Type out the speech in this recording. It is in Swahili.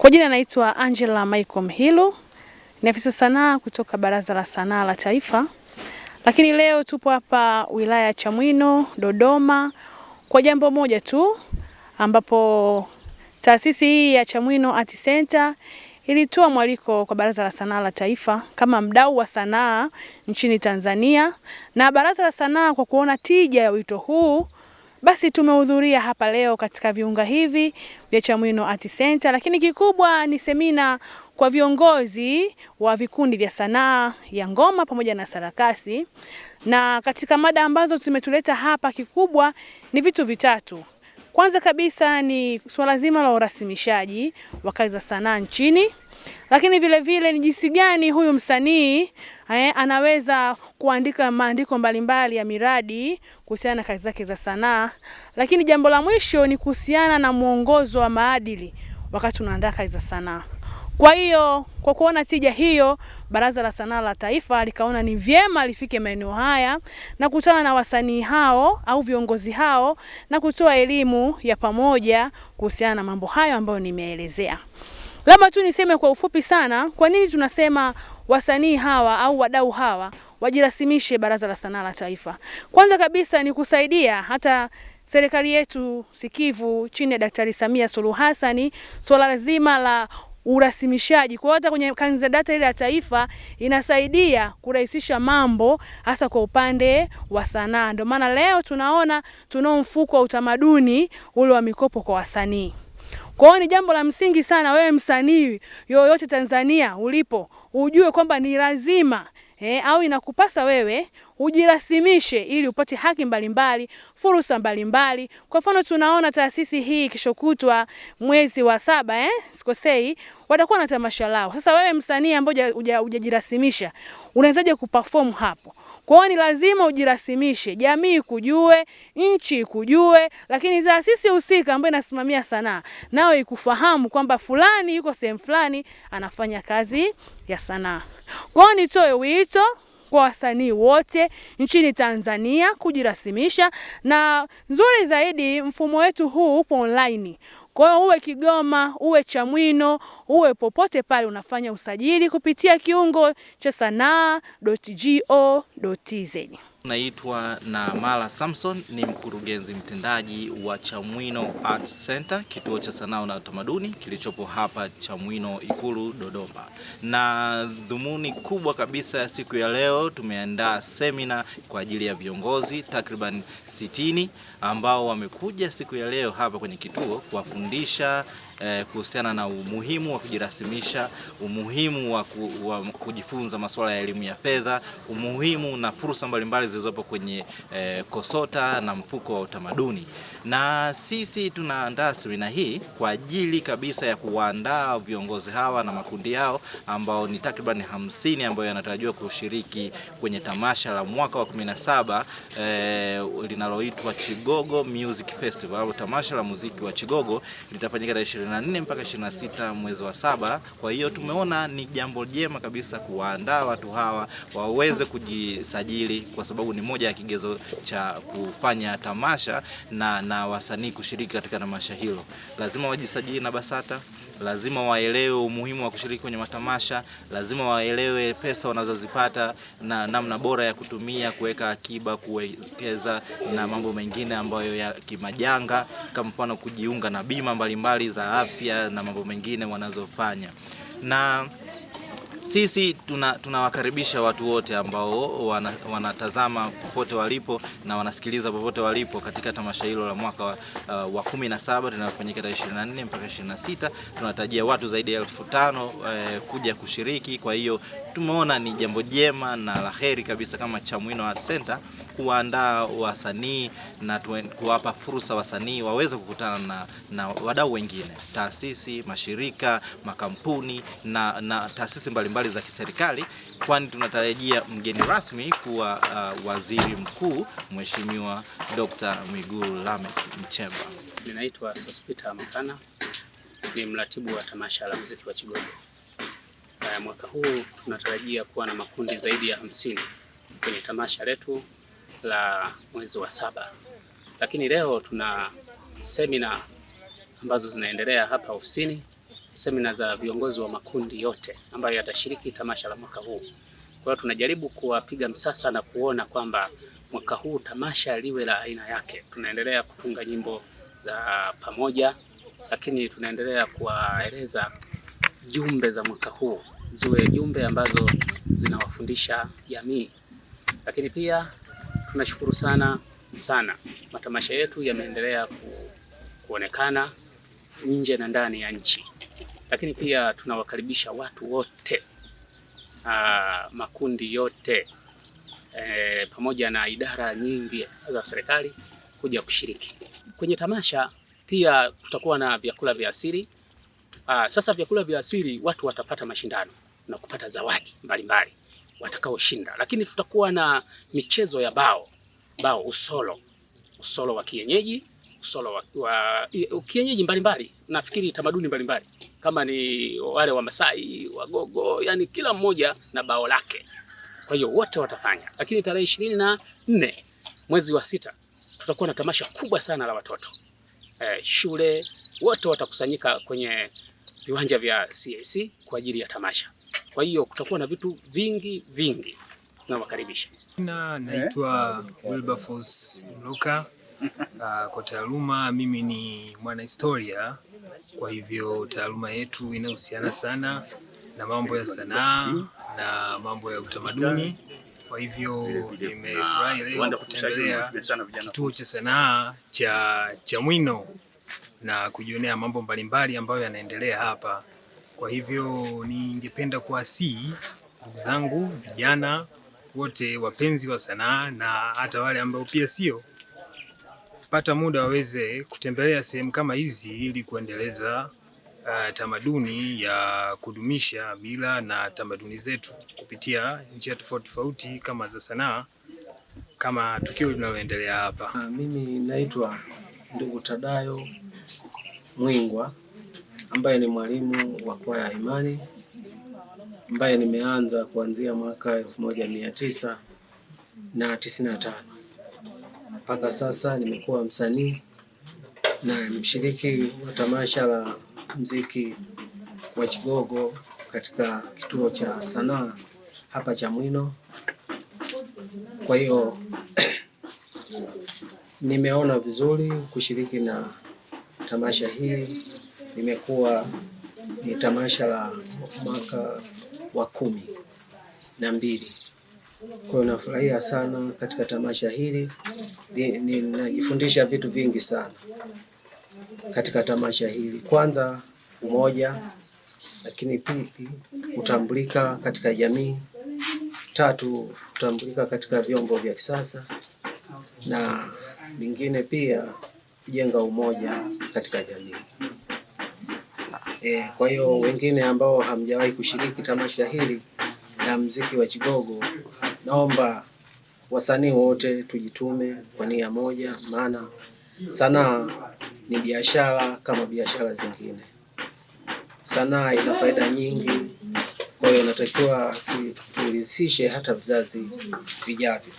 Kwa jina naitwa Angela Michael Mhilu, ni afisa sanaa kutoka Baraza la Sanaa la Taifa. Lakini leo tupo hapa wilaya ya Chamwino, Dodoma, kwa jambo moja tu, ambapo taasisi hii ya Chamwino Art Center ilitoa mwaliko kwa Baraza la Sanaa la Taifa kama mdau wa sanaa nchini Tanzania, na Baraza la Sanaa kwa kuona tija ya wito huu, basi tumehudhuria hapa leo katika viunga hivi vya Chamwino Art Center. Lakini kikubwa ni semina kwa viongozi wa vikundi vya sanaa ya ngoma pamoja na sarakasi. Na katika mada ambazo tumetuleta hapa, kikubwa ni vitu vitatu. Kwanza kabisa ni swala zima la urasimishaji wa kazi za sanaa nchini. Lakini vile vile ni jinsi gani huyu msanii anaweza kuandika maandiko mbalimbali ya miradi kuhusiana na kazi zake za sanaa. Lakini jambo la mwisho ni kuhusiana na mwongozo wa maadili wakati unaandaa kazi za sanaa. Kwa hiyo, kwa kuona tija hiyo, Baraza la Sanaa la Taifa likaona ni vyema lifike maeneo haya na kukutana na wasanii hao au viongozi hao na kutoa elimu ya pamoja kuhusiana na mambo hayo ambayo nimeelezea. Labda tu niseme kwa ufupi sana, kwa nini tunasema wasanii hawa au wadau hawa wajirasimishe Baraza la Sanaa la Taifa. Kwanza kabisa ni kusaidia hata serikali yetu sikivu chini ya Daktari Samia Suluhu Hassan, swala zima la urasimishaji kwa hata kwenye kanzi data ile ya taifa inasaidia kurahisisha mambo hasa kwa upande wa sanaa. Ndio maana leo tunaona tunao mfuko wa utamaduni ule wa mikopo kwa wasanii. Kwa hiyo ni jambo la msingi sana wewe msanii yoyote Tanzania ulipo ujue kwamba ni lazima au inakupasa wewe ujirasimishe ili upate haki mbalimbali, fursa mbalimbali. Kwa mfano tunaona taasisi hii kesho kutwa mwezi wa 7 sikosei watakuwa na tamasha lao. Sasa wewe msanii ambaye hujajirasimisha unawezaje kuperform hapo? Kwa hiyo ni lazima ujirasimishe, jamii kujue, nchi kujue, lakini taasisi husika ambayo inasimamia sanaa nao ikufahamu kwamba fulani yuko sehemu fulani anafanya kazi ya sanaa. Kwa hiyo nitoe wito kwa wasanii wote nchini Tanzania kujirasimisha, na nzuri zaidi mfumo wetu huu upo online. Kwa hiyo uwe Kigoma, uwe Chamwino, uwe popote pale unafanya usajili kupitia kiungo cha sanaa.go.tz. Naitwa Namala Samson, ni mkurugenzi mtendaji wa Chamwino Art Center, kituo cha sanaa na utamaduni kilichopo hapa Chamwino Ikulu Dodoma. Na dhumuni kubwa kabisa ya siku ya leo, tumeandaa semina kwa ajili ya viongozi takriban 60 ambao wamekuja siku ya leo hapa kwenye kituo kuwafundisha kuhusiana na umuhimu wa kujirasimisha, umuhimu wa kujifunza masuala ya elimu ya fedha, umuhimu na fursa mbalimbali zilizopo kwenye KOSOTA na mfuko wa utamaduni. Na sisi tunaandaa semina hii kwa ajili kabisa ya kuandaa viongozi hawa na makundi yao ambao ni takriban 50 ambao yanatarajiwa kushiriki kwenye tamasha la mwaka wa 17 linaloitwa Chigogo Music Festival au tamasha la muziki wa Chigogo. Litafanyika tarehe 24 mpaka 26 mwezi wa 7. Kwa hiyo tumeona ni jambo jema kabisa kuandaa watu hawa waweze kujisajili, kwa sababu ni moja ya kigezo cha kufanya tamasha na wasanii kushiriki katika tamasha hilo. Lazima wajisajili na BASATA, lazima waelewe umuhimu wa kushiriki kwenye matamasha, lazima waelewe pesa wanazozipata na namna bora ya kutumia, kuweka akiba, kuwekeza na mambo mengine ambayo ya kimajanga, kama mfano kujiunga na bima mbalimbali za afya na mambo mengine wanazofanya. Na sisi tunawakaribisha watu wote ambao wanatazama popote walipo na wanasikiliza popote walipo katika tamasha hilo la mwaka wa 17 linalofanyika tarehe 24 mpaka 26. Tunatarajia watu zaidi ya 5,000 kuja kushiriki. Kwa hiyo tumeona ni jambo jema na laheri kabisa kama Chamwino Art Center kuandaa wasanii na kuwapa fursa wasanii waweze kukutana na wadau wengine, taasisi, mashirika, makampuni na taasisi mbalimbali za kiserikali, kwani tunatarajia mgeni rasmi kuwa Waziri Mkuu Mheshimiwa Dr. Mwigulu Lameck Nchemba. Ninaitwa Sospita Makana, ni mratibu wa tamasha la muziki wa Chigogo. Mwaka huu tunatarajia kuwa na makundi zaidi ya 50 kwenye tamasha letu la mwezi wa 7. Lakini leo tuna semina ambazo zinaendelea hapa ofisini semina za viongozi wa makundi yote ambayo yatashiriki tamasha la mwaka huu. Kwa hiyo tunajaribu kuwapiga msasa na kuona kwamba mwaka huu tamasha liwe la aina yake. Tunaendelea kutunga nyimbo za pamoja, lakini tunaendelea kuwaeleza jumbe za mwaka huu ziwe jumbe ambazo zinawafundisha jamii. Lakini pia tunashukuru sana matamasha yetu yameendelea kuonekana nje na ndani ya nchi. Lakini pia tunawakaribisha watu wote, makundi yote, pamoja na idara nyingi za serikali kuja kushiriki kwenye tamasha. Pia tutakuwa na vyakula vya asili. Sasa vyakula vya asili watu watapata mashindano na kupata zawadi mbalimbali watakaoshinda. Lakini tutakuwa na michezo ya bao, usolo wa kienyeji, usolo wa kienyeji mbalimbali, nafikiri tamaduni mbalimbali, kama ni wale wa Masai, Wagogo, yani kila mmoja na bao lake. Kwa hiyo wote watafanya. Lakini tarehe 24 mwezi wa 6 tutakuwa na tamasha kubwa sana la watoto. Shule wote watakusanyika kwenye viwanja vya CAC kwa ajili ya tamasha. Kwa hiyo kutakuwa na vitu vingi na wakaribisha. Naitwa Wilberforce Luka. Kwa taaluma mimi ni mwanahistoria, kwa hivyo taaluma yetu inahusiana sana na mambo ya sanaa na mambo ya utamaduni. Kwa hivyo nimefurahi leo kutembelea kituo cha sanaa cha Chamwino na kujionea mambo mbalimbali ambayo yanaendelea hapa. Kwa hivyo ningependa kuwasihi ndugu zangu vijana wote wapenzi wa sanaa na hata wale ambao pia sio, pata muda waweze kutembelea sehemu kama hizi ili kuendeleza tamaduni ya kudumisha mila na tamaduni zetu kupitia njia tofauti kama za sanaa, kama tukio linaloendelea hapa. Mimi naitwa ndugu Tadayo Mwingwa, ambaye ni mwalimu wa kwaya ya Imani, ambaye nimeanza kuanzia mwaka 1995 mpaka sasa. Nimekuwa msanii na ni mshiriki wa tamasha la muziki wa Chigogo katika kituo cha sanaa hapa Chamwino. Kwa hiyo nimeona vizuri kushiriki na tamasha hili. Nimekuwa ni tamasha la mwaka wa 12. Kwa hiyo nafurahia sana katika tamasha hili. Ninajifundisha vitu vingi sana katika tamasha hili. Kwanza umoja, lakini pili kutambulika katika jamii, 3 kutambulika katika vyombo vya kisasa, na lingine pia kujenga umoja katika jamii. Kwa hiyo wengine ambao hamjawahi kushiriki tamasha hili la muziki wa Chigogo, naomba wasanii wote tujitume kwa nia moja, maana sanaa ni biashara kama biashara zingine. Sanaa ina faida nyingi, kwa hiyo natakiwa tulisishe hata vizazi vijavyo.